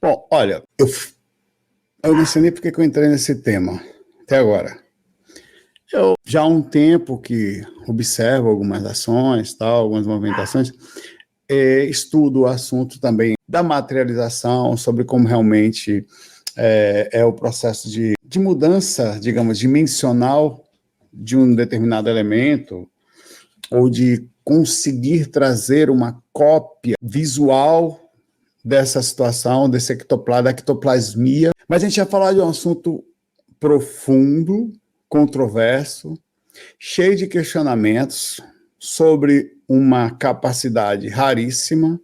Bom, olha, eu não sei nem porque que eu entrei nesse tema até agora. Eu já há um tempo que observo algumas ações, tal, algumas movimentações, estudo o assunto também da materialização, sobre como realmente é o processo de mudança, digamos, dimensional de um determinado elemento, ou de conseguir trazer uma cópia visual dessa situação, da ectoplasmia. Mas a gente ia falar de um assunto profundo, controverso, cheio de questionamentos sobre uma capacidade raríssima,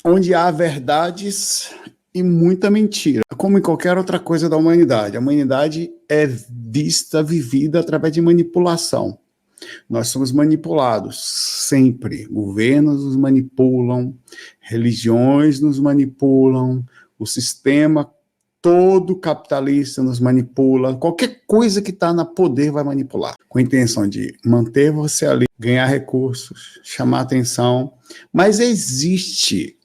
onde há verdades e muita mentira, como em qualquer outra coisa da humanidade. A humanidade é vivida através de manipulação. Nós somos manipulados sempre. Governos nos manipulam, religiões nos manipulam, o sistema todo capitalista nos manipula. Qualquer coisa que está no poder vai manipular, com a intenção de manter você ali, ganhar recursos, chamar atenção. Mas existe,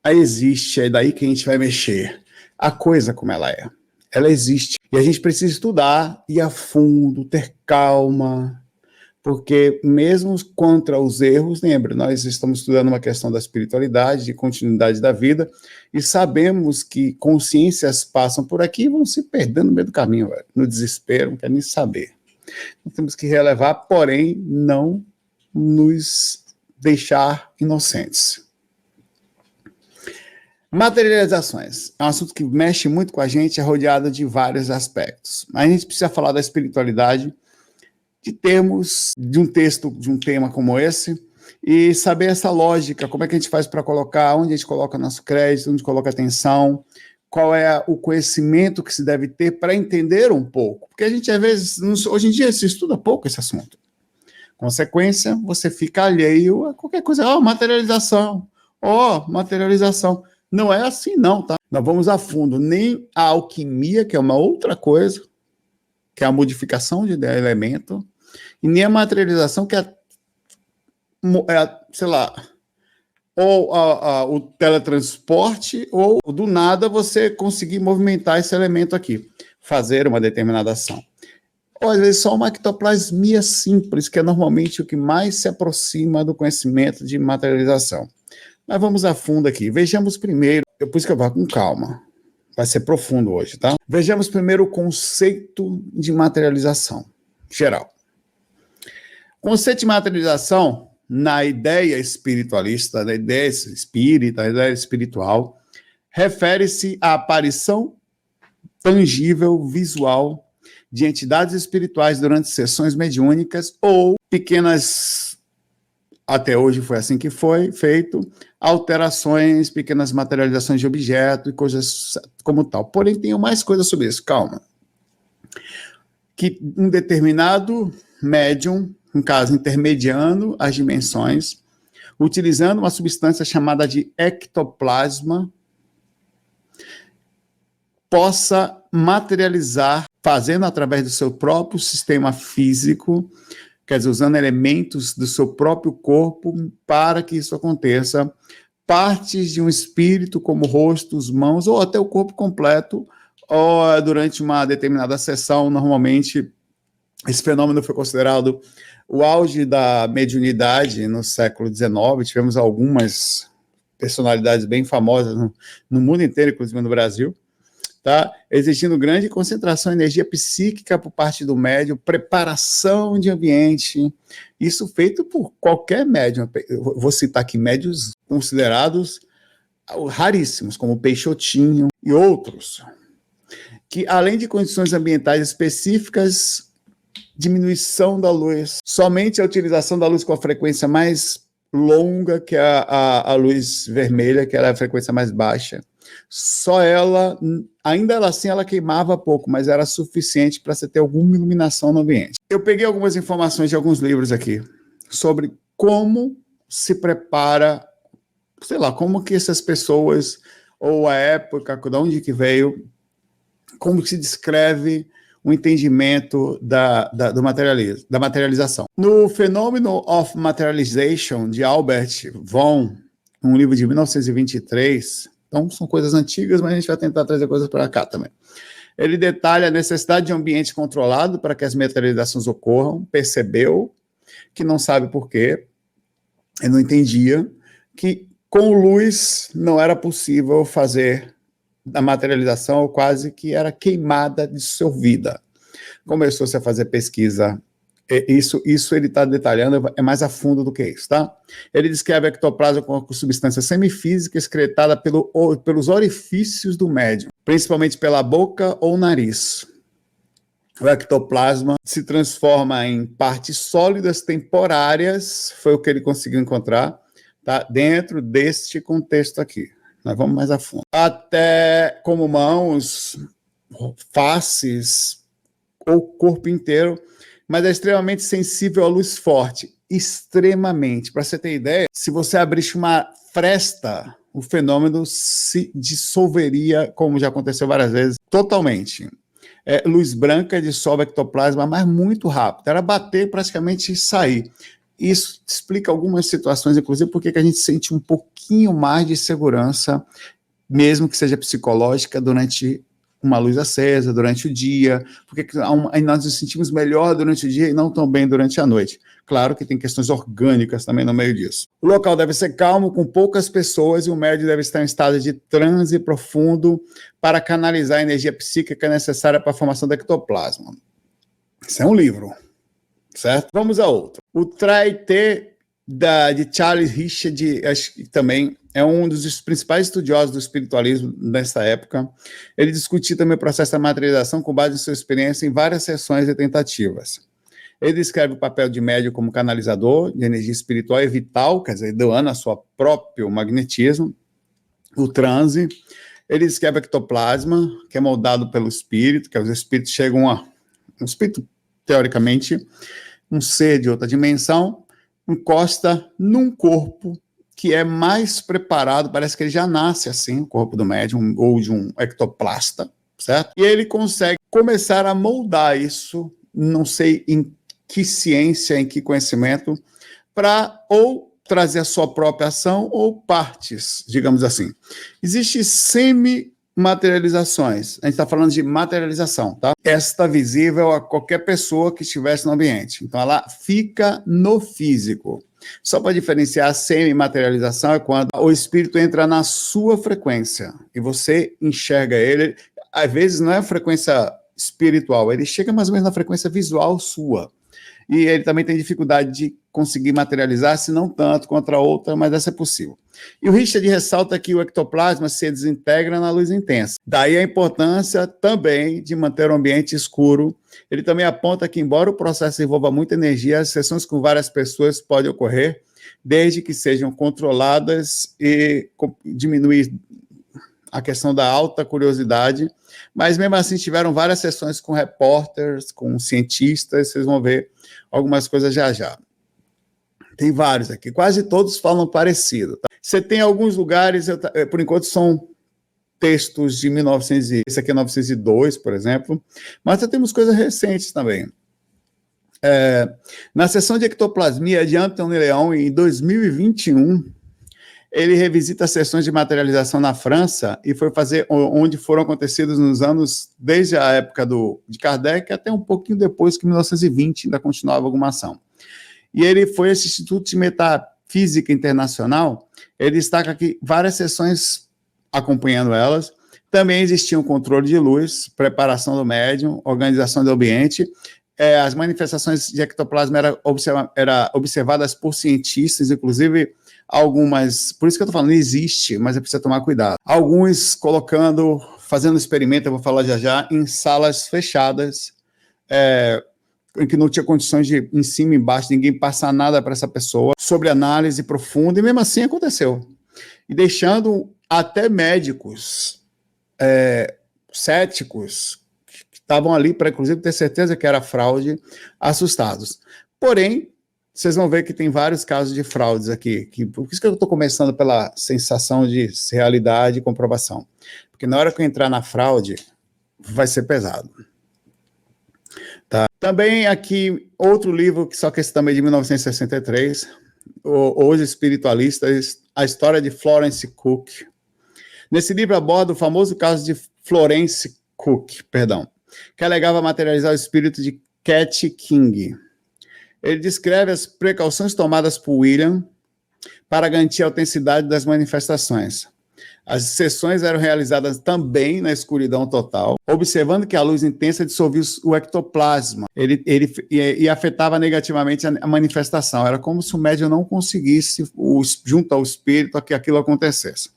é daí que a gente vai mexer, a coisa como ela é. Ela existe. E a gente precisa estudar, ir a fundo, ter calma, porque mesmo contra os erros, lembra, nós estamos estudando uma questão da espiritualidade, de continuidade da vida, e sabemos que consciências passam por aqui e vão se perdendo no meio do caminho, velho, no desespero, não quer nem saber. Nós temos que relevar, porém, não nos deixar inocentes. Materializações é um assunto que mexe muito com a gente, é rodeado de vários aspectos. A gente precisa falar da espiritualidade, de termos de um texto, de um tema como esse, e saber essa lógica, como é que a gente faz para colocar, onde a gente coloca nosso crédito, onde coloca atenção, qual é o conhecimento que se deve ter para entender um pouco. Porque a gente, às vezes, hoje em dia se estuda pouco esse assunto. Consequência, você fica alheio a qualquer coisa. Materialização. Materialização. Não é assim não, tá? Nós vamos a fundo. Nem a alquimia, que é uma outra coisa, que é a modificação de elemento, e nem a materialização, que sei lá, ou o teletransporte, ou do nada você conseguir movimentar esse elemento aqui, fazer uma determinada ação. Ou às vezes só uma ectoplasmia simples, que é normalmente o que mais se aproxima do conhecimento de materialização. Mas vamos a fundo aqui. Vejamos primeiro, por isso que eu vou com calma. Vai ser profundo hoje, tá? Vejamos primeiro o conceito de materialização geral. O conceito de materialização, na ideia espiritualista, na ideia espírita, na ideia espiritual, refere-se à aparição tangível, visual, de entidades espirituais durante sessões mediúnicas ou pequenas, até hoje foi assim que foi feito, alterações, pequenas materializações de objeto e coisas como tal. Porém, tem mais coisas sobre isso, calma. Que um determinado médium, no caso, intermediando as dimensões, utilizando uma substância chamada de ectoplasma, possa materializar, fazendo através do seu próprio sistema físico, quer dizer, usando elementos do seu próprio corpo para que isso aconteça, partes de um espírito, como rostos, mãos, ou até o corpo completo, ou durante uma determinada sessão. Normalmente, esse fenômeno foi considerado o auge da mediunidade no século XIX. Tivemos algumas personalidades bem famosas no mundo inteiro, inclusive no Brasil, tá? Existindo grande concentração de energia psíquica por parte do médium, preparação de ambiente, isso feito por qualquer médium. Eu vou citar aqui médiuns considerados raríssimos, como Peixotinho e outros, que além de condições ambientais específicas, diminuição da luz, somente a utilização da luz com a frequência mais longa, que é a luz vermelha, que era a frequência mais baixa, só ela, ainda assim ela queimava pouco, mas era suficiente para você ter alguma iluminação no ambiente. Eu peguei algumas informações de alguns livros aqui sobre como se prepara, sei lá, como que essas pessoas, ou a época, de onde que veio, como se descreve o entendimento da materialização. No Phenomenon of Materialization, de Albert von um livro de 1923, então são coisas antigas, mas a gente vai tentar trazer coisas para cá também. Ele detalha a necessidade de um ambiente controlado para que as materializações ocorram, percebeu que não sabe por quê, ele não entendia, que com luz não era possível fazer a materialização, ou quase que era queimada, dissolvida. Começou-se a fazer pesquisa, isso ele está detalhando, é mais a fundo do que isso, tá? Ele descreve a ectoplasma como substância semifísica excretada pelos orifícios do médium, principalmente pela boca ou nariz. O ectoplasma se transforma em partes sólidas temporárias, foi o que ele conseguiu encontrar, tá? Dentro deste contexto aqui. Nós vamos mais a fundo. Até como mãos, faces ou corpo inteiro, mas é extremamente sensível à luz forte. Extremamente. Para você ter ideia, se você abrisse uma fresta, o fenômeno se dissolveria, como já aconteceu várias vezes, totalmente. Luz branca dissolve ectoplasma, mas muito rápido. Era bater praticamente e sair. Isso explica algumas situações, inclusive porque que a gente sente um pouquinho mais de segurança, mesmo que seja psicológica, durante uma luz acesa, durante o dia, porque nós nos sentimos melhor durante o dia e não tão bem durante a noite. Claro que tem questões orgânicas também no meio disso. O local deve ser calmo, com poucas pessoas, e o médium deve estar em estado de transe profundo para canalizar a energia psíquica necessária para a formação do ectoplasma. Isso é um livro, certo? Vamos a outro. O Traité de Charles Richard, acho que também é um dos principais estudiosos do espiritualismo nessa época. Ele discutia também o processo da materialização com base em sua experiência em várias sessões e tentativas. Ele descreve o papel de médium como canalizador de energia espiritual e vital, quer dizer, doando a seu próprio magnetismo, o transe. Ele descreve o ectoplasma, que é moldado pelo espírito, que os espíritos chegam um espírito, teoricamente, um ser de outra dimensão, encosta num corpo que é mais preparado, parece que ele já nasce assim, o corpo do médium, ou de um ectoplasta, certo? E ele consegue começar a moldar isso, não sei em que ciência, em que conhecimento, para ou trazer a sua própria ação ou partes, digamos assim. Existem semi-materializações, a gente está falando de materialização, tá? Esta visível a qualquer pessoa que estivesse no ambiente, então ela fica no físico. Só para diferenciar, a semi-materialização é quando o espírito entra na sua frequência e você enxerga ele, às vezes não é a frequência espiritual, ele chega mais ou menos na frequência visual sua. E ele também tem dificuldade de conseguir materializar, se não tanto contra a outra, mas essa é possível. E o Richard ressalta que o ectoplasma se desintegra na luz intensa. Daí a importância também de manter o ambiente escuro. Ele também aponta que, embora o processo envolva muita energia, as sessões com várias pessoas podem ocorrer, desde que sejam controladas e diminuir a questão da alta curiosidade. Mas mesmo assim tiveram várias sessões com repórteres, com cientistas, vocês vão ver algumas coisas já já. Tem vários aqui, quase todos falam parecido. Tá? Você tem alguns lugares, por enquanto são textos de 1900, esse aqui é 1902, por exemplo, mas temos coisas recentes também. Na sessão de ectoplasmia de Antônio Leão, em 2021, ele revisita as sessões de materialização na França e foi fazer onde foram acontecidos nos anos, desde a época de Kardec até um pouquinho depois, que em 1920 ainda continuava alguma ação. E ele foi esse Instituto de Metafísica Internacional, ele destaca aqui várias sessões acompanhando elas, também existia um controle de luz, preparação do médium, organização do ambiente, as manifestações de ectoplasma eram observadas por cientistas, inclusive algumas, por isso que eu estou falando, existe, mas é preciso tomar cuidado. Alguns fazendo experimento, eu vou falar já já, em salas fechadas, em que não tinha condições de, em cima e embaixo, ninguém passar nada para essa pessoa, sobre análise profunda, e mesmo assim aconteceu. E deixando até médicos céticos, que estavam ali para, inclusive, ter certeza que era fraude, assustados. Porém, vocês vão ver que tem vários casos de fraudes aqui, por isso que eu estou começando pela sensação de realidade e comprovação. Porque na hora que eu entrar na fraude, vai ser pesado. Tá. Também aqui, outro livro, só que esse também é de 1963, Os Espiritualistas, A História de Florence Cook. Nesse livro aborda o famoso caso de Florence Cook, que alegava materializar o espírito de Cat King. Ele descreve as precauções tomadas por William para garantir a autenticidade das manifestações. As sessões eram realizadas também na escuridão total, observando que a luz intensa dissolvia o ectoplasma e afetava negativamente a manifestação. Era como se o médium não conseguisse, junto ao espírito, que aquilo acontecesse.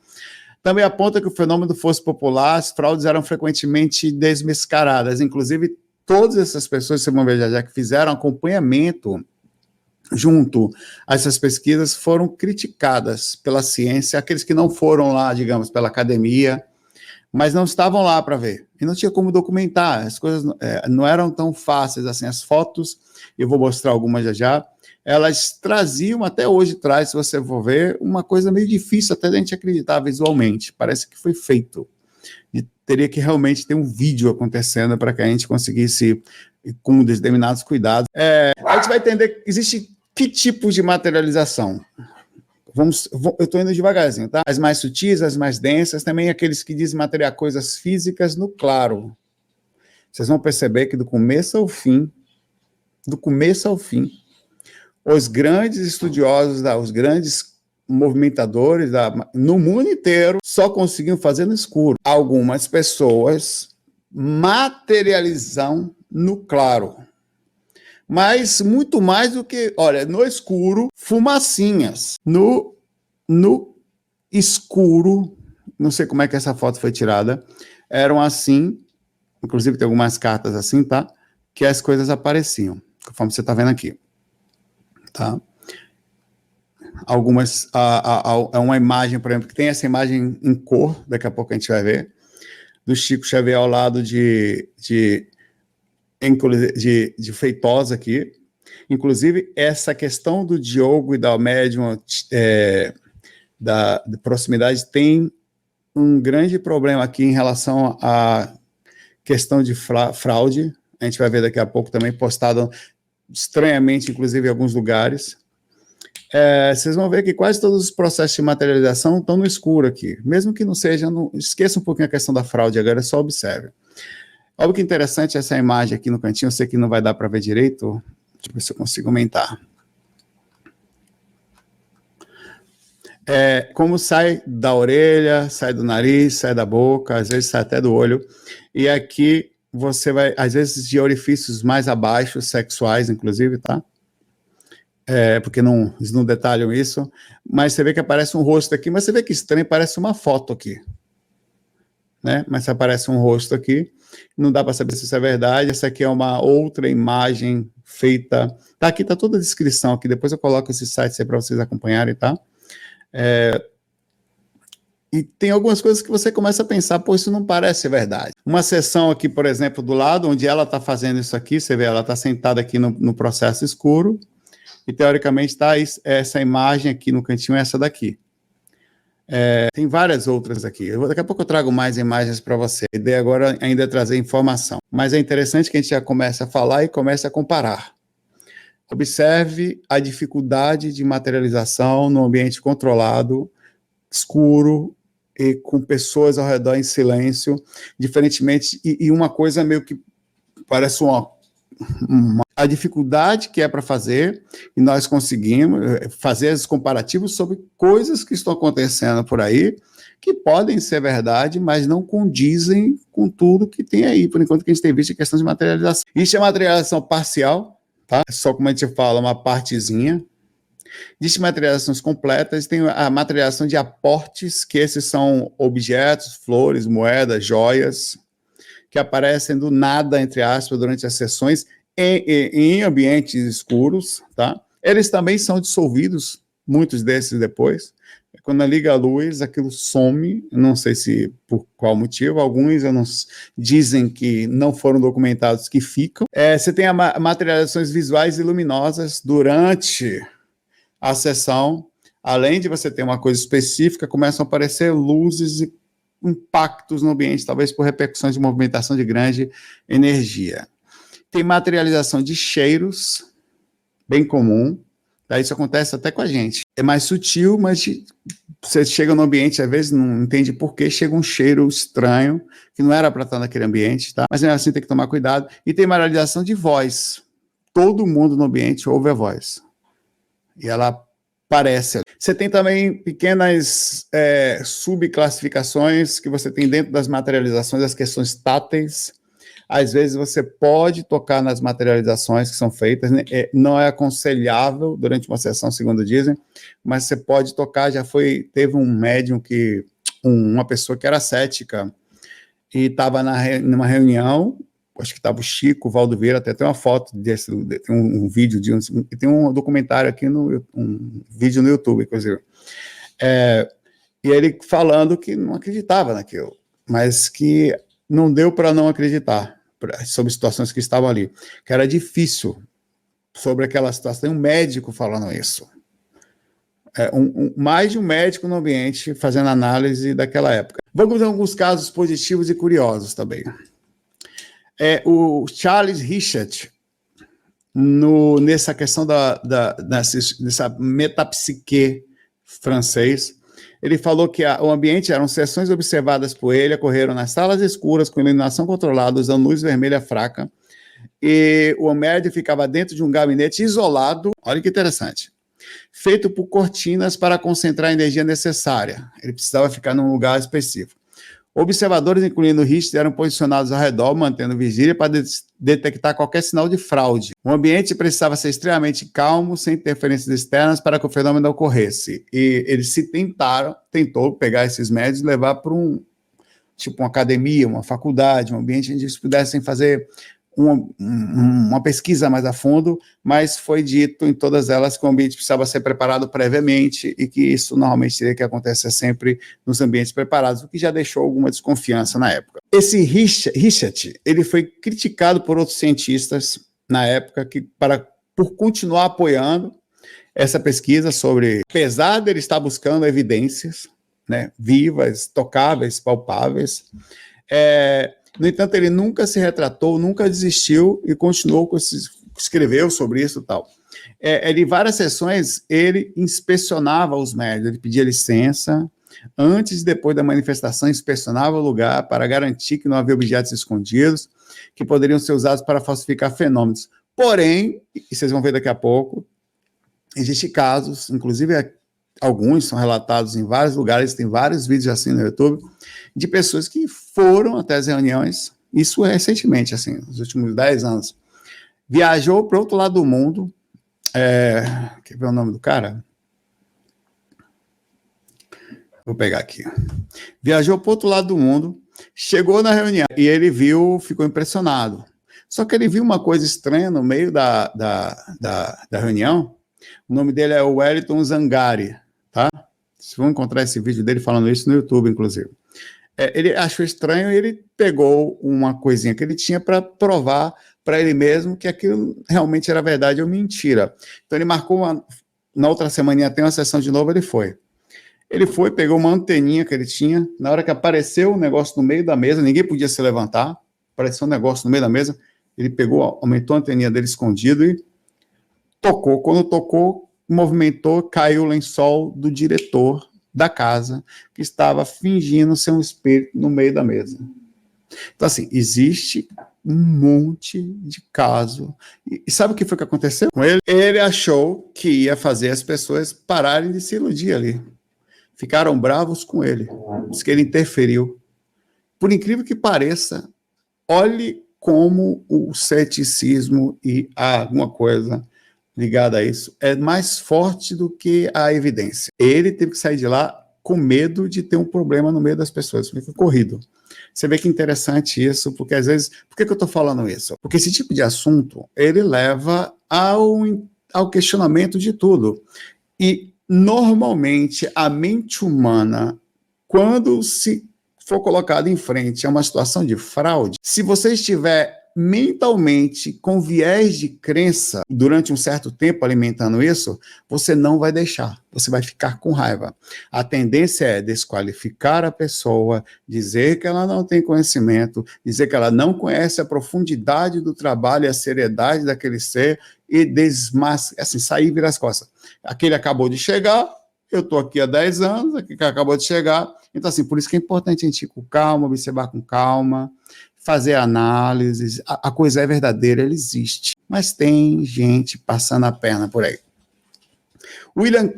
Também aponta que o fenômeno fosse popular, as fraudes eram frequentemente desmascaradas. Inclusive, todas essas pessoas, você vai ver já que fizeram acompanhamento junto a essas pesquisas foram criticadas pela ciência, aqueles que não foram lá, digamos, pela academia, mas não estavam lá para ver. E não tinha como documentar, as coisas não eram tão fáceis assim. As fotos, eu vou mostrar algumas já, elas traziam, até hoje traz, se você for ver, uma coisa meio difícil até da gente acreditar visualmente. Parece que foi feito. E teria que realmente ter um vídeo acontecendo para que a gente conseguisse, com determinados cuidados. A gente vai entender que existe que tipos de materialização. Eu estou indo devagarzinho, tá? As mais sutis, as mais densas, também aqueles que dizem materializar coisas físicas no claro. Vocês vão perceber que do começo ao fim, os grandes estudiosos, os grandes movimentadores no mundo inteiro só conseguiam fazer no escuro. Algumas pessoas materializam no claro. Mas muito mais do que, olha, no escuro, fumacinhas. No escuro, não sei como é que essa foto foi tirada, eram assim, inclusive tem algumas cartas assim, tá? Que as coisas apareciam, conforme você está vendo aqui. Tá? Algumas, é uma imagem, por exemplo, que tem essa imagem em cor, daqui a pouco a gente vai ver, do Chico Xavier ao lado de Feitosa aqui. Inclusive, essa questão do Diogo e da médium da proximidade tem um grande problema aqui em relação à questão de fraude. A gente vai ver daqui a pouco também, postado estranhamente, inclusive, em alguns lugares. Vocês vão ver que quase todos os processos de materialização estão no escuro aqui. Mesmo que não seja, esqueça um pouquinho a questão da fraude, agora só observe. Olha que interessante essa imagem aqui no cantinho, eu sei que não vai dar para ver direito, deixa eu ver se eu consigo aumentar. Como sai da orelha, sai do nariz, sai da boca, às vezes sai até do olho, e aqui você vai, às vezes de orifícios mais abaixo, sexuais inclusive, tá? Porque eles não detalham isso, mas você vê que aparece um rosto aqui, mas você vê que estranho, parece uma foto aqui, né? Mas aparece um rosto aqui, não dá para saber se isso é verdade. Essa aqui é uma outra imagem feita, tá aqui, tá toda a descrição aqui, depois eu coloco esse site aí para vocês acompanharem, tá? E tem algumas coisas que você começa a pensar, pô, isso não parece verdade. Uma sessão aqui, por exemplo, do lado, onde ela está fazendo isso aqui, você vê, ela está sentada aqui no processo escuro, e teoricamente está essa imagem aqui no cantinho, essa daqui. Tem várias outras aqui. Daqui a pouco eu trago mais imagens para você. A ideia agora ainda é trazer informação. Mas é interessante que a gente já comece a falar e comece a comparar. Observe a dificuldade de materialização no ambiente controlado, escuro e com pessoas ao redor em silêncio, diferentemente, e uma coisa meio que parece a dificuldade que é para fazer, e nós conseguimos fazer os comparativos sobre coisas que estão acontecendo por aí, que podem ser verdade, mas não condizem com tudo que tem aí, por enquanto que a gente tem visto a questão de materialização. Isso é materialização parcial, tá? Só como a gente fala, uma partezinha. Existem materializações completas, tem a materialização de aportes, que esses são objetos, flores, moedas, joias, que aparecem do nada, entre aspas, durante as sessões, em ambientes escuros, tá? Eles também são dissolvidos, muitos desses depois. Quando liga a luz, aquilo some, não sei se por qual motivo, alguns dizem que não foram documentados, que ficam. Você tem materializações visuais e luminosas durante a sessão, além de você ter uma coisa específica, começam a aparecer luzes e impactos no ambiente, talvez por repercussões de movimentação de grande energia. Tem materialização de cheiros, bem comum, tá? Isso acontece até com a gente. É mais sutil, mas você chega no ambiente, às vezes não entende por que, chega um cheiro estranho, que não era para estar naquele ambiente, tá? Mas mesmo assim tem que tomar cuidado. E tem maralização de voz. Todo mundo no ambiente ouve a voz. E ela aparece. Você tem também pequenas subclassificações que você tem dentro das materializações, as questões táteis. Às vezes você pode tocar nas materializações que são feitas, né? Não é aconselhável durante uma sessão, segundo dizem, mas você pode tocar. Teve um médium uma pessoa que era cética e estava numa reunião, acho que estava o Chico, o Valdo Vieira, até tem uma foto desse, tem um vídeo, tem um documentário aqui, um vídeo no YouTube, inclusive. E ele falando que não acreditava naquilo, mas que não deu para não acreditar sobre situações que estavam ali, que era difícil sobre aquela situação. Tem um médico falando isso. Mais de um médico no ambiente fazendo análise daquela época. Vamos ver alguns casos positivos e curiosos também. O Charles Richet, nessa questão dessa metapsique francês, ele falou que o ambiente eram sessões observadas por ele, ocorreram nas salas escuras, com iluminação controlada, usando luz vermelha fraca, e o médium ficava dentro de um gabinete isolado, olha que interessante, feito por cortinas para concentrar a energia necessária. Ele precisava ficar num lugar específico. Observadores, incluindo Richter, eram posicionados ao redor, mantendo vigília para detectar qualquer sinal de fraude. O ambiente precisava ser extremamente calmo, sem interferências externas, para que o fenômeno ocorresse. E eles tentou pegar esses médios e levar para uma academia, uma faculdade, um ambiente onde eles pudessem fazer uma pesquisa mais a fundo, mas foi dito em todas elas que o ambiente precisava ser preparado previamente e que isso normalmente teria que acontecer sempre nos ambientes preparados, o que já deixou alguma desconfiança na época. Esse Richet, ele foi criticado por outros cientistas na época por continuar apoiando essa pesquisa apesar de ele estar buscando evidências, né, vivas, tocáveis, palpáveis, no entanto, ele nunca se retratou, nunca desistiu e continuou escreveu sobre isso e tal. Em várias sessões, ele inspecionava os médios, ele pedia licença, antes e depois da manifestação, inspecionava o lugar para garantir que não havia objetos escondidos que poderiam ser usados para falsificar fenômenos. Porém, e vocês vão ver daqui a pouco, existem casos, inclusive alguns são relatados em vários lugares, tem vários vídeos assim no YouTube, de pessoas que foram até as reuniões, isso recentemente, assim, nos últimos 10 anos, viajou para o outro lado do mundo, quer ver o nome do cara? Vou pegar aqui. Viajou para o outro lado do mundo, chegou na reunião, e ele ficou impressionado. Só que ele viu uma coisa estranha no meio da reunião. O nome dele é Wellington Zangari, tá? Vocês vão encontrar esse vídeo dele falando isso no YouTube, inclusive. Ele achou estranho e ele pegou uma coisinha que ele tinha para provar para ele mesmo que aquilo realmente era verdade ou mentira. Então ele marcou, na outra semana tem uma sessão de novo, ele foi. Ele foi, pegou uma anteninha que ele tinha, na hora que apareceu um negócio no meio da mesa, ninguém podia se levantar, apareceu um negócio no meio da mesa, ele pegou, aumentou a anteninha dele escondido e tocou. Quando tocou, movimentou, caiu o lençol do diretor da casa, que estava fingindo ser um espírito no meio da mesa. Então, assim, existe um monte de caso. E sabe o que foi que aconteceu com ele? Ele achou que ia fazer as pessoas pararem de se iludir ali. Ficaram bravos com ele. Diz que ele interferiu. Por incrível que pareça, olhe como o ceticismo e alguma coisa ligada a isso é mais forte do que a evidência. Ele teve que sair de lá com medo de ter um problema no meio das pessoas, foi corrido. Você vê que interessante isso, porque às vezes... Por que eu estou falando isso? Porque esse tipo de assunto, ele leva ao questionamento de tudo. E, normalmente, a mente humana, quando se for colocada em frente a uma situação de fraude, se você estiver mentalmente com viés de crença durante um certo tempo alimentando isso, você não vai deixar, você vai ficar com raiva. A tendência é desqualificar a pessoa, dizer que ela não tem conhecimento, dizer que ela não conhece a profundidade do trabalho e a seriedade daquele ser e sair e virar as costas. Aquele acabou de chegar, eu estou aqui há 10 anos, aqui que acabou de chegar, então assim, por isso que é importante a gente ir com calma, observar com calma, fazer análises, a coisa é verdadeira, ela existe, mas tem gente passando a perna por aí. William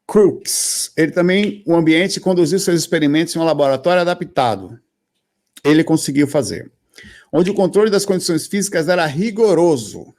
Crookes, ele também, o ambiente conduziu seus experimentos em um laboratório adaptado. Ele conseguiu fazer, onde o controle das condições físicas era rigoroso,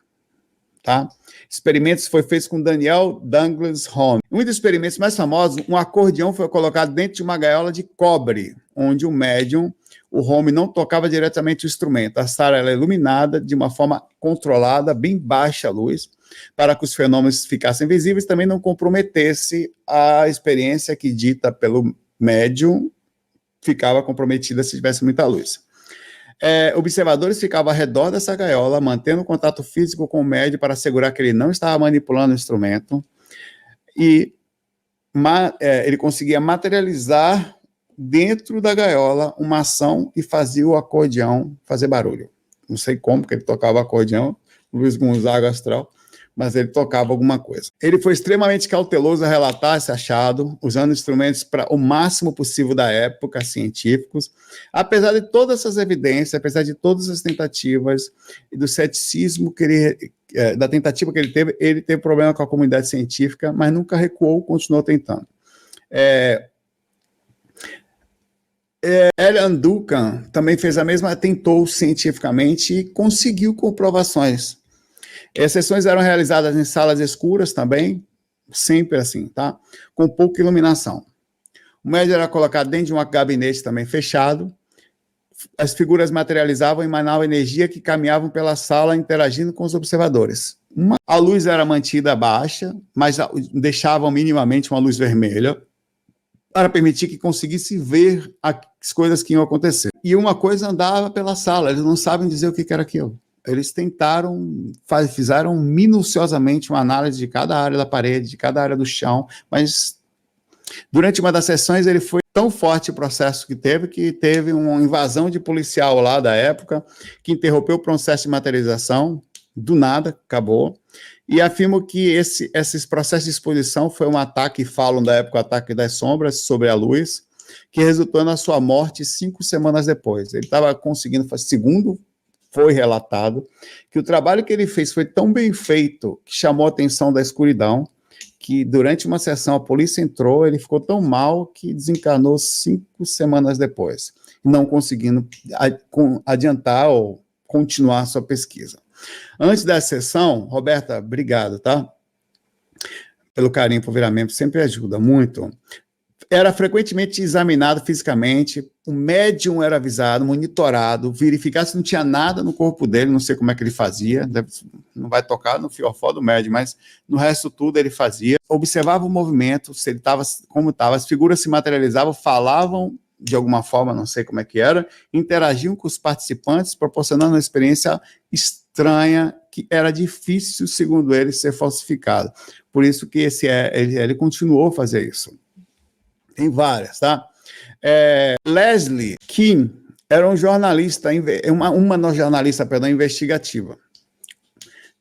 tá? Experimentos foi feito com Daniel Douglas Home. Um dos experimentos mais famosos, um acordeão foi colocado dentro de uma gaiola de cobre, onde o médium, o Home, não tocava diretamente o instrumento. A sala era iluminada de uma forma controlada, bem baixa a luz, para que os fenômenos ficassem visíveis, também não comprometesse a experiência que dita pelo médium, ficava comprometida se tivesse muita luz. Observadores ficavam ao redor dessa gaiola, mantendo contato físico com o médium para assegurar que ele não estava manipulando o instrumento, e ele conseguia materializar dentro da gaiola uma ação e fazia o acordeão fazer barulho. Não sei como, porque ele tocava acordeão, Luiz Gonzaga Astral, mas ele tocava alguma coisa. Ele foi extremamente cauteloso a relatar esse achado, usando instrumentos para o máximo possível da época, científicos. Apesar de todas essas evidências, apesar de todas as tentativas e do ceticismo da tentativa que ele teve problema com a comunidade científica, mas nunca recuou, continuou tentando. Alan Duncan também fez a mesma, tentou cientificamente e conseguiu comprovações. As sessões eram realizadas em salas escuras também, sempre assim, tá? Com pouca iluminação. O médium era colocado dentro de um gabinete também fechado. As figuras materializavam e emanavam energia que caminhavam pela sala interagindo com os observadores. A luz era mantida baixa, mas deixavam minimamente uma luz vermelha para permitir que conseguisse ver as coisas que iam acontecer. E uma coisa andava pela sala, eles não sabem dizer o que era aquilo. Eles fizeram minuciosamente uma análise de cada área da parede, de cada área do chão, mas durante uma das sessões ele foi tão forte o processo que teve uma invasão de policial lá da época, que interrompeu o processo de materialização, do nada, acabou, e afirmo que esses processos de exposição foi um ataque, falam da época, o ataque das sombras sobre a luz, que resultou na sua morte 5 semanas depois. Ele estava conseguindo, segundo foi relatado, que o trabalho que ele fez foi tão bem feito que chamou a atenção da escuridão, que durante uma sessão a polícia entrou, ele ficou tão mal que desencarnou 5 semanas depois, não conseguindo adiantar ou continuar sua pesquisa. Antes da sessão, Roberta, obrigado, tá? Pelo carinho, por virar membro, sempre ajuda muito. Era frequentemente examinado fisicamente, o médium era avisado, monitorado, verificar se não tinha nada no corpo dele, não sei como é que ele fazia, não vai tocar no fiofó do médium, mas no resto tudo ele fazia, observava o movimento, se ele estava, como estava, as figuras se materializavam, falavam de alguma forma, não sei como é que era, interagiam com os participantes, proporcionando uma experiência estranha, que era difícil, segundo ele, ser falsificado. Por isso que ele continuou a fazer isso. Tem várias, tá? Leslie Kim era um jornalista, uma jornalista, perdão, investigativa.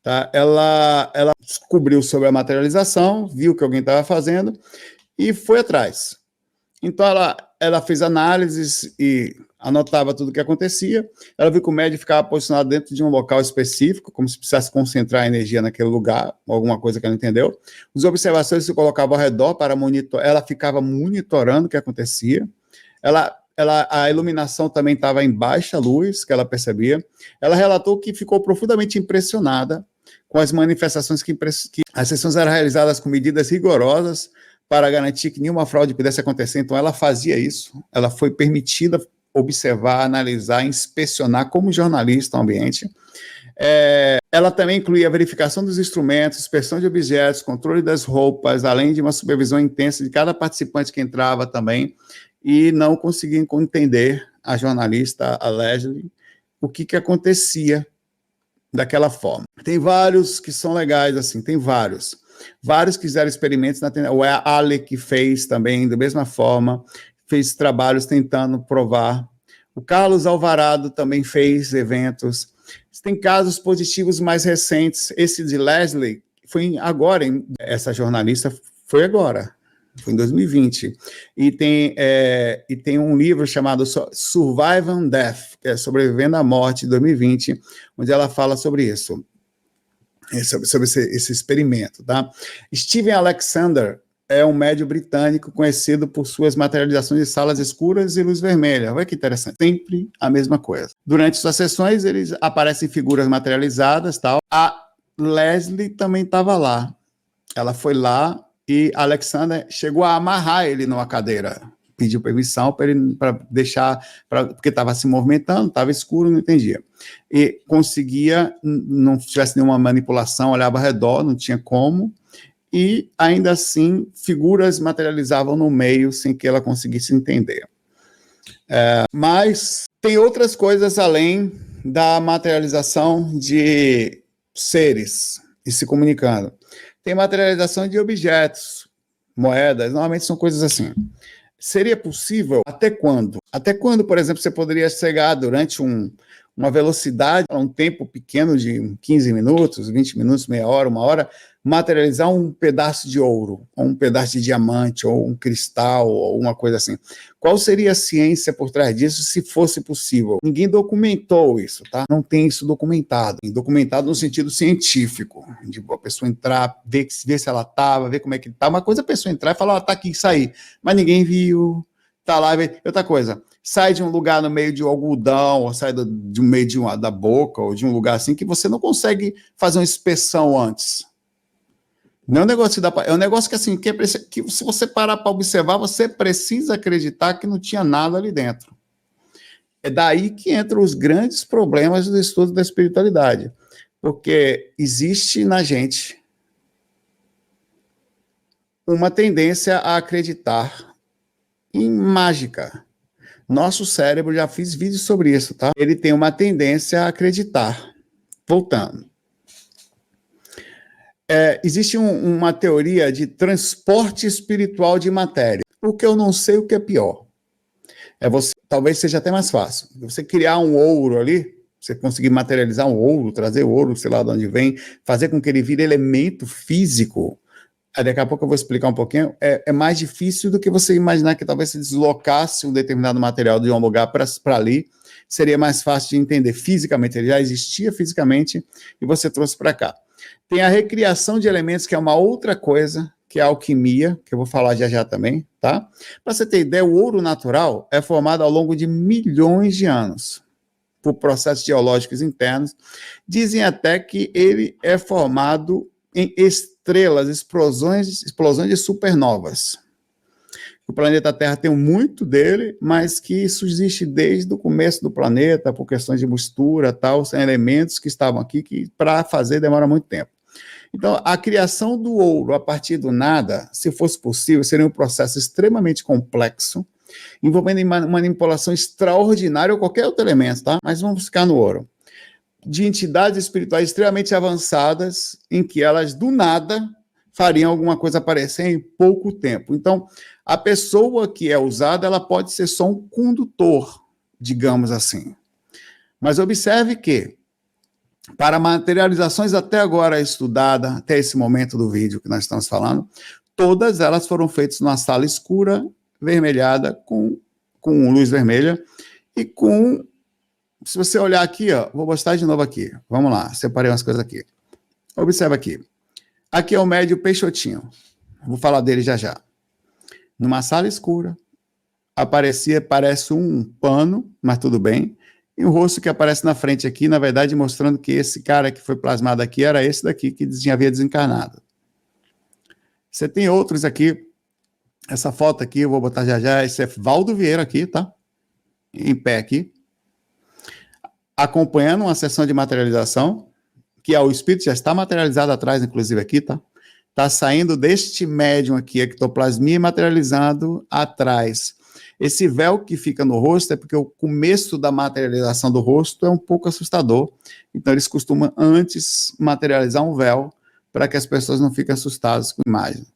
Tá? Ela descobriu sobre a materialização, viu o que alguém estava fazendo e foi atrás. Então, ela fez análises e anotava tudo o que acontecia. Ela viu que o médium ficava posicionado dentro de um local específico, como se precisasse concentrar a energia naquele lugar, alguma coisa que ela entendeu. Os observadores se colocavam ao redor para monitorar, ela ficava monitorando o que acontecia. A iluminação também estava em baixa luz, que ela percebia. Ela relatou que ficou profundamente impressionada com as manifestações que as sessões eram realizadas com medidas rigorosas para garantir que nenhuma fraude pudesse acontecer. Então, ela fazia isso. Ela foi permitida observar, analisar, inspecionar como jornalista o ambiente. Ela também incluía a verificação dos instrumentos, inspeção de objetos, controle das roupas, além de uma supervisão intensa de cada participante que entrava também, e não conseguia entender, a jornalista, a Leslie, o que acontecia daquela forma. Tem vários que são legais, assim, tem vários. Vários que fizeram experimentos, o Alec fez também, da mesma forma, fez trabalhos tentando provar. O Carlos Alvarado também fez eventos. Tem casos positivos mais recentes. Esse de Leslie foi agora, essa jornalista foi agora, Foi em 2020. E tem um livro chamado Survival and Death, que é Sobrevivendo à Morte, de 2020, onde ela fala sobre isso, sobre esse experimento. Tá? Steven Alexander é um médium britânico conhecido por suas materializações de salas escuras e luz vermelha. Olha que interessante. Sempre a mesma coisa. Durante suas sessões, eles aparecem figuras materializadas. Tal. A Leslie também estava lá. Ela foi lá e Alexander chegou a amarrar ele numa cadeira. Pediu permissão para deixar, porque estava se movimentando, estava escuro, não entendia. E conseguia, não tivesse nenhuma manipulação, olhava ao redor, não tinha como. E, ainda assim, figuras materializavam no meio sem que ela conseguisse entender. Mas tem outras coisas além da materialização de seres e se comunicando. Tem materialização de objetos, moedas, normalmente são coisas assim. Seria possível? Até quando? Até quando, por exemplo, você poderia chegar durante uma velocidade, um tempo pequeno de 15 minutos, 20 minutos, meia hora, uma hora, materializar um pedaço de ouro, ou um pedaço de diamante, ou um cristal, ou uma coisa assim. Qual seria a ciência por trás disso, se fosse possível? Ninguém documentou isso, tá? Não tem isso documentado. Documentado no sentido científico, de a pessoa entrar, ver se ela estava, ver como é que está. Uma coisa é a pessoa entrar e falar, tá aqui, sair. Mas ninguém viu, tá lá. Outra coisa, sai de um lugar no meio de um algodão, ou sai de um meio da boca, ou de um lugar assim, que você não consegue fazer uma inspeção antes. Não é um negócio é um negócio que, assim, que se você parar para observar, você precisa acreditar que não tinha nada ali dentro. É daí que entram os grandes problemas do estudo da espiritualidade. Porque existe na gente uma tendência a acreditar em mágica. Nosso cérebro, já fiz vídeos sobre isso, tá? Ele tem uma tendência a acreditar. Voltando. Existe uma teoria de transporte espiritual de matéria. O que eu não sei, o que é pior. Talvez seja até mais fácil. Você criar um ouro ali, você conseguir materializar um ouro, trazer o ouro, sei lá de onde vem, fazer com que ele vire elemento físico. Daqui a pouco eu vou explicar um pouquinho. É mais difícil do que você imaginar que talvez se deslocasse um determinado material de um lugar para ali. Seria mais fácil de entender fisicamente. Ele já existia fisicamente e você trouxe para cá. Tem a recriação de elementos, que é uma outra coisa, que é a alquimia, que eu vou falar já também, tá? Para você ter ideia, o ouro natural é formado ao longo de milhões de anos, por processos geológicos internos. Dizem até que ele é formado em estrelas, explosões de supernovas. O planeta Terra tem muito dele, mas que isso existe desde o começo do planeta, por questões de mistura, tal, são elementos que estavam aqui, que para fazer demora muito tempo. Então, a criação do ouro a partir do nada, se fosse possível, seria um processo extremamente complexo, envolvendo manipulação extraordinária ou qualquer outro elemento, tá? Mas vamos ficar no ouro. De entidades espirituais extremamente avançadas, em que elas, do nada, fariam alguma coisa aparecer em pouco tempo. Então, a pessoa que é usada, ela pode ser só um condutor, digamos assim. Mas observe que, para materializações até agora estudadas, até esse momento do vídeo que nós estamos falando, todas elas foram feitas numa sala escura, vermelhada, com luz vermelha, e com... Se você olhar aqui, ó, vou mostrar de novo aqui. Vamos lá, separei umas coisas aqui. Observa aqui. Aqui é o médium Peixotinho. Vou falar dele já já. Numa sala escura, parece um pano, mas tudo bem. E o rosto que aparece na frente aqui, na verdade, mostrando que esse cara que foi plasmado aqui era esse daqui que já havia desencarnado. Você tem outros aqui. Essa foto aqui, eu vou botar já. Esse é Valdo Vieira aqui, tá? Em pé aqui. Acompanhando uma sessão de materialização, que o espírito já está materializado atrás, inclusive aqui, tá? Está saindo deste médium aqui, ectoplasmia, materializado atrás. Esse véu que fica no rosto é porque o começo da materialização do rosto é um pouco assustador. Então, eles costumam antes materializar um véu para que as pessoas não fiquem assustadas com a imagem.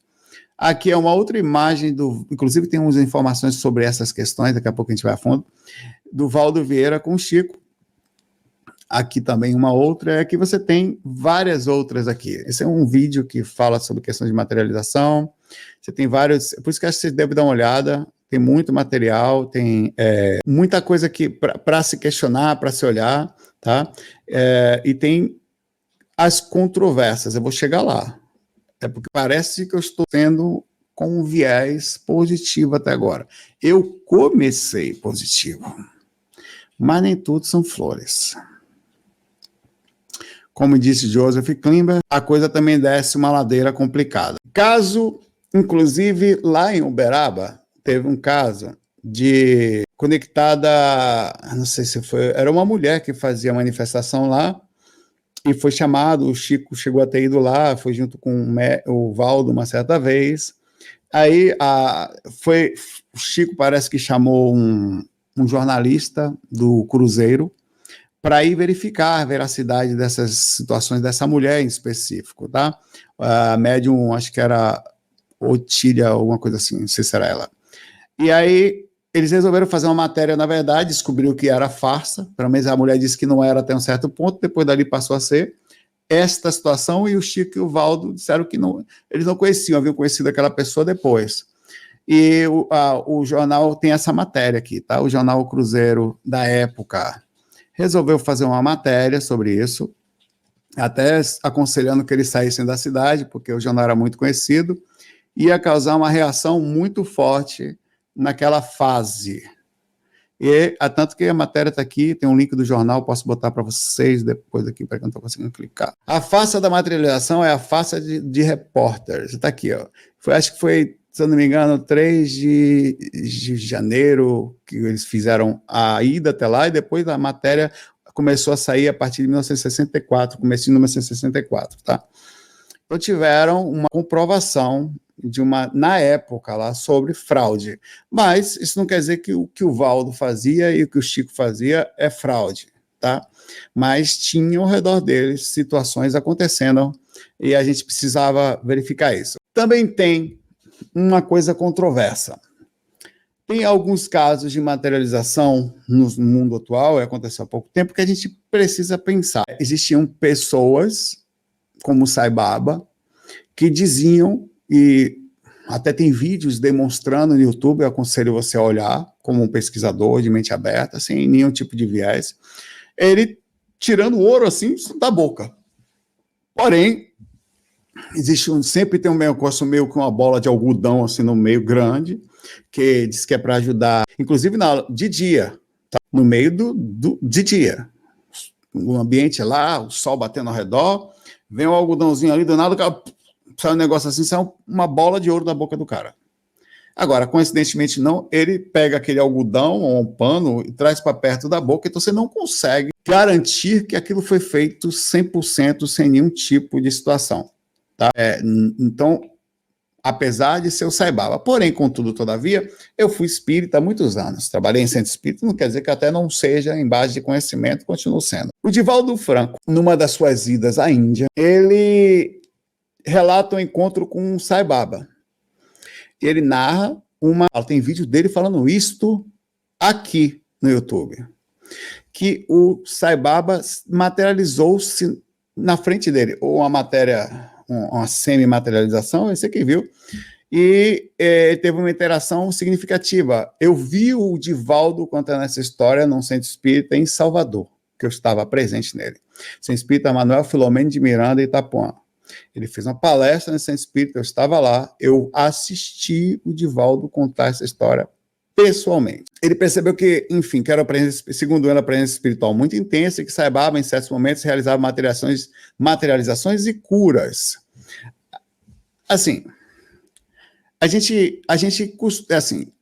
Aqui é uma outra imagem, inclusive tem umas informações sobre essas questões, daqui a pouco a gente vai a fundo, do Valdo Vieira com o Chico. aqui também uma outra, é que você tem várias outras aqui. Esse é um vídeo que fala sobre questões de materialização. Você tem vários, por isso que acho que você deve dar uma olhada. Tem muito material, tem muita coisa aqui para se questionar, para se olhar, tá? E tem as controvérsias, eu vou chegar lá. É porque parece que eu estou tendo com um viés positivo até agora. Eu comecei positivo, mas nem tudo são flores. Como disse Joseph Klimber, a coisa também desce uma ladeira complicada. Caso, inclusive, lá em Uberaba, teve um caso de conectada, não sei se foi, era uma mulher que fazia manifestação lá, e foi chamado, o Chico chegou a ter ido lá, foi junto com o Valdo uma certa vez. Aí o Chico parece que chamou um jornalista do Cruzeiro para ir verificar a veracidade dessas situações dessa mulher em específico, tá? A médium, acho que era Otília, alguma coisa assim, não sei se era ela. E aí eles resolveram fazer uma matéria, na verdade, descobriu que era farsa, pelo menos a mulher disse que não era até um certo ponto, depois dali passou a ser esta situação, e o Chico e o Valdo disseram que não, eles não conheciam, haviam conhecido aquela pessoa depois. E o jornal tem essa matéria aqui, tá? O jornal Cruzeiro da época resolveu fazer uma matéria sobre isso, até aconselhando que eles saíssem da cidade, porque o jornal era muito conhecido, ia causar uma reação muito forte naquela fase. E tanto que a matéria está aqui, tem um link do jornal, posso botar para vocês depois aqui, para que eu não estou conseguindo clicar. A farsa da materialização é a farsa de repórteres. Está aqui, ó. Acho que foi, se eu não me engano, 3 de janeiro que eles fizeram a ida até lá, e depois a matéria começou a sair a partir de 1964, comecinho de 1964, tá? Então tiveram uma comprovação na época lá, sobre fraude. Mas isso não quer dizer que o que o Valdo fazia e o que o Chico fazia é fraude, tá? Mas tinha ao redor deles situações acontecendo e a gente precisava verificar isso. Também tem uma coisa controversa. Tem alguns casos de materialização no mundo atual, aconteceu há pouco tempo, que a gente precisa pensar. Existiam pessoas, como o Sai Baba, que diziam, e até tem vídeos demonstrando no YouTube, eu aconselho você a olhar, como um pesquisador de mente aberta, sem nenhum tipo de viés, ele tirando ouro assim da boca. Porém, sempre tem um negócio meio que uma bola de algodão assim no meio grande, que diz que é para ajudar, inclusive de dia, tá? No meio de dia. O ambiente lá, o sol batendo ao redor, vem um algodãozinho ali, do nada, sai um negócio assim, sai uma bola de ouro da boca do cara. Agora, coincidentemente não, ele pega aquele algodão ou um pano e traz para perto da boca, então você não consegue garantir que aquilo foi feito 100% sem nenhum tipo de situação. Tá? Então, apesar de ser o Sai Baba. Porém, contudo, todavia, eu fui espírita há muitos anos. Trabalhei em centro espírita, não quer dizer que até não seja em base de conhecimento, continuo sendo. O Divaldo Franco, numa das suas idas à Índia, ele relata um encontro com um Sai Baba. Ele narra tem vídeo dele falando isto aqui no YouTube, que o Sai Baba materializou-se na frente dele, ou uma semi-materialização, esse aqui viu, e teve uma interação significativa. Eu vi o Divaldo contando essa história num centro espírita em Salvador, que eu estava presente nele. Centro espírita Manuel Filomeno de Miranda, Itapuã. Ele fez uma palestra nesse centro espírita, eu estava lá, eu assisti o Divaldo contar essa história pessoalmente. Ele percebeu que, enfim, que era segundo ele, a presença espiritual muito intensa e que Sai Baba, em certos momentos, realizava materializações e curas. Assim,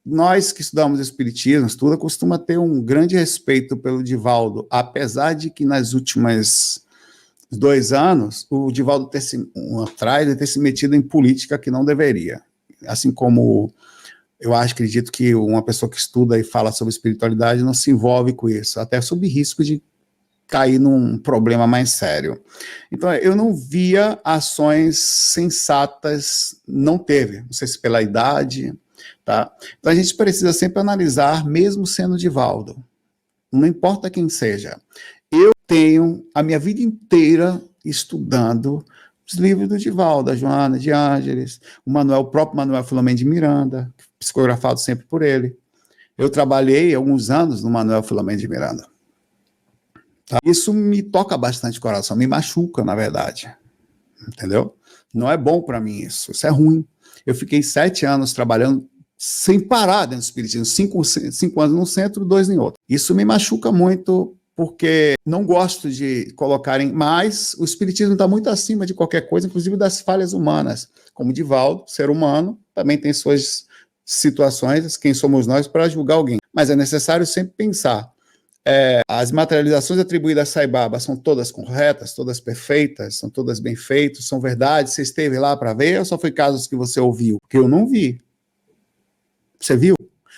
nós que estudamos espiritismo, costuma ter um grande respeito pelo Divaldo, apesar de que nas últimas 2 anos, o Divaldo ter se metido em política que não deveria. Assim como eu acredito que uma pessoa que estuda e fala sobre espiritualidade não se envolve com isso, até sob risco de cair num problema mais sério. Então, eu não via ações sensatas, não teve, não sei se pela idade, tá? Então, a gente precisa sempre analisar, mesmo sendo Divaldo, não importa quem seja. Eu tenho a minha vida inteira estudando os livros do Divaldo, da Joana de Ângeles, o próprio Manuel Filomeno de Miranda, psicografado sempre por ele. Eu trabalhei alguns anos no Manuel Filomeno de Miranda. Tá? Isso me toca bastante o coração, me machuca, na verdade. Entendeu? Não é bom para mim isso é ruim. Eu fiquei 7 anos trabalhando sem parar dentro do espiritismo, 5 anos num centro, 2 em outro. Isso me machuca muito, porque não gosto de colocarem, mas o espiritismo está muito acima de qualquer coisa, inclusive das falhas humanas. Como Divaldo, ser humano, também tem suas situações, quem somos nós para julgar alguém. Mas é necessário sempre pensar, as materializações atribuídas a Sai Baba são todas corretas, todas perfeitas, são todas bem feitas, são verdades, você esteve lá para ver ou só foi casos que você ouviu? Porque eu não vi. Você viu?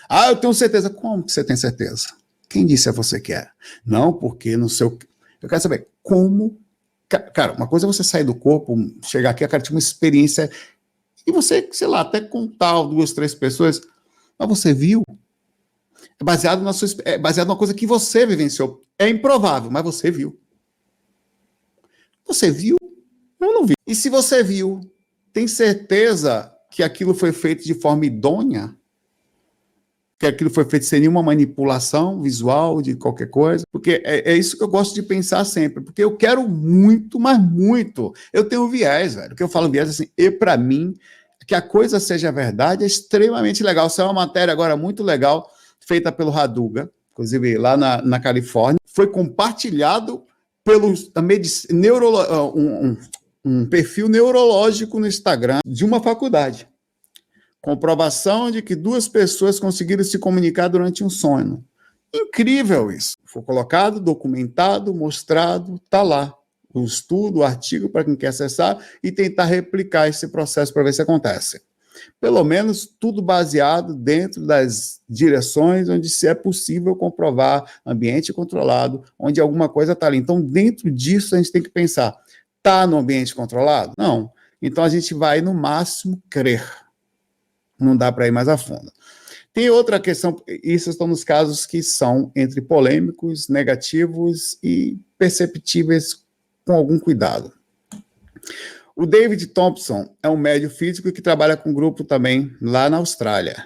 Ah, eu tenho certeza. Como que você tem certeza? Quem disse a você que é? Não, porque no seu... Eu quero saber como... Cara, uma coisa é você sair do corpo, chegar aqui, cara, tinha uma experiência, e você, sei lá, até contar 2, 3 pessoas, mas você viu? É baseado numa coisa que você vivenciou. É improvável, mas você viu. Você viu? Eu não vi. E se você viu, tem certeza que aquilo foi feito de forma idônea? Que aquilo foi feito sem nenhuma manipulação visual de qualquer coisa? Porque é isso que eu gosto de pensar sempre, porque eu quero muito, mas muito. Eu tenho viés, velho. O que eu falo viés, assim, e para mim, que a coisa seja verdade é extremamente legal. Isso é uma matéria agora muito legal, feita pelo Raduga, inclusive lá na Califórnia, foi compartilhado pelo um perfil neurológico no Instagram de uma faculdade. Comprovação de que 2 pessoas conseguiram se comunicar durante um sonho. Incrível isso. Foi colocado, documentado, mostrado, está lá. O estudo, o artigo, para quem quer acessar e tentar replicar esse processo para ver se acontece. Pelo menos tudo baseado dentro das direções onde se é possível comprovar ambiente controlado, onde alguma coisa está ali. Então, dentro disso, a gente tem que pensar, está no ambiente controlado? Não. Então, a gente vai, no máximo, crer. Não dá para ir mais a fundo. Tem outra questão, isso estão nos casos que são entre polêmicos, negativos e perceptíveis com algum cuidado. O David Thompson é um médium físico que trabalha com um grupo também lá na Austrália.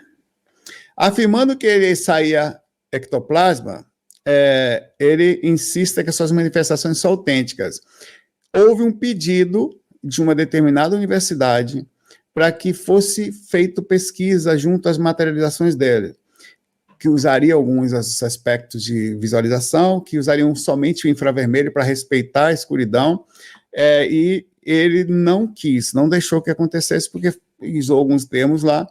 Afirmando que ele saía ectoplasma, ele insiste que as suas manifestações são autênticas. Houve um pedido de uma determinada universidade para que fosse feita pesquisa junto às materializações dele, que usaria alguns aspectos de visualização, que usariam somente o infravermelho para respeitar a escuridão, e ele não quis, não deixou que acontecesse, porque usou alguns termos lá.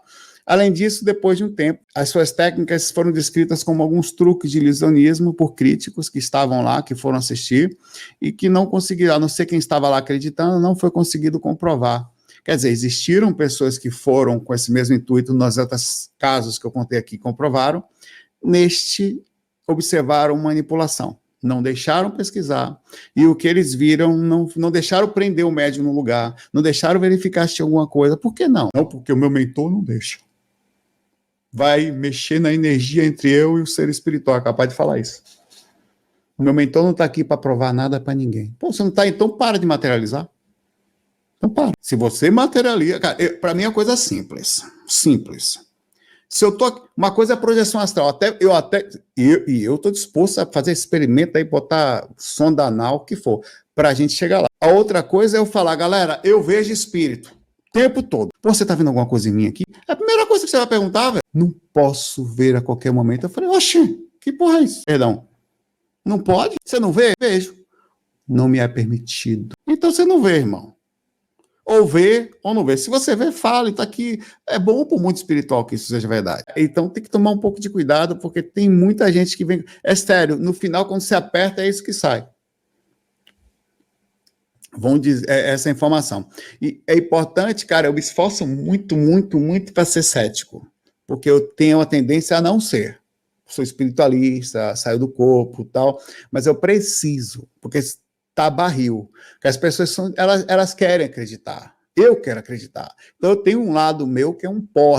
Além disso, depois de um tempo, as suas técnicas foram descritas como alguns truques de ilusionismo por críticos que estavam lá, que foram assistir, e que não conseguiram, a não ser quem estava lá acreditando, não foi conseguido comprovar. Quer dizer, existiram pessoas que foram com esse mesmo intuito, nos outros casos que eu contei aqui, comprovaram, neste observaram manipulação. Não deixaram pesquisar, e o que eles viram, não deixaram prender o médium no lugar, não deixaram verificar se tinha alguma coisa. Por que não? Não, porque o meu mentor não deixa. Vai mexer na energia entre eu e o ser espiritual, é capaz de falar isso. O meu mentor não está aqui para provar nada para ninguém. Pô, você não está, então para de materializar. Então para. Se você materializa, para mim é uma coisa simples. Simples. Se eu tô, uma coisa é projeção astral, eu tô disposto a fazer experimento aí, botar sonda anal, o que for, para a gente chegar lá. A outra coisa é eu falar, galera, eu vejo espírito o tempo todo. Pô, você tá vendo alguma coisa em mim aqui? É a primeira coisa que você vai perguntar, velho. Não posso ver a qualquer momento. Eu falei, oxe, que porra é isso? Perdão. Não pode? Você não vê? Vejo. Não me é permitido. Então você não vê, irmão. Ou vê, ou não vê. Se você vê, fala, está aqui. É bom para o mundo espiritual que isso seja verdade. Então tem que tomar um pouco de cuidado, porque tem muita gente que vem... É sério, no final, quando você aperta, é isso que sai. Vão dizer essa informação. E é importante, cara, eu me esforço muito, muito, muito para ser cético, porque eu tenho a tendência a não ser. Sou espiritualista, saio do corpo e tal, mas eu preciso, porque tá barril, que as pessoas elas querem acreditar, eu quero acreditar, então eu tenho um lado meu que é um porre,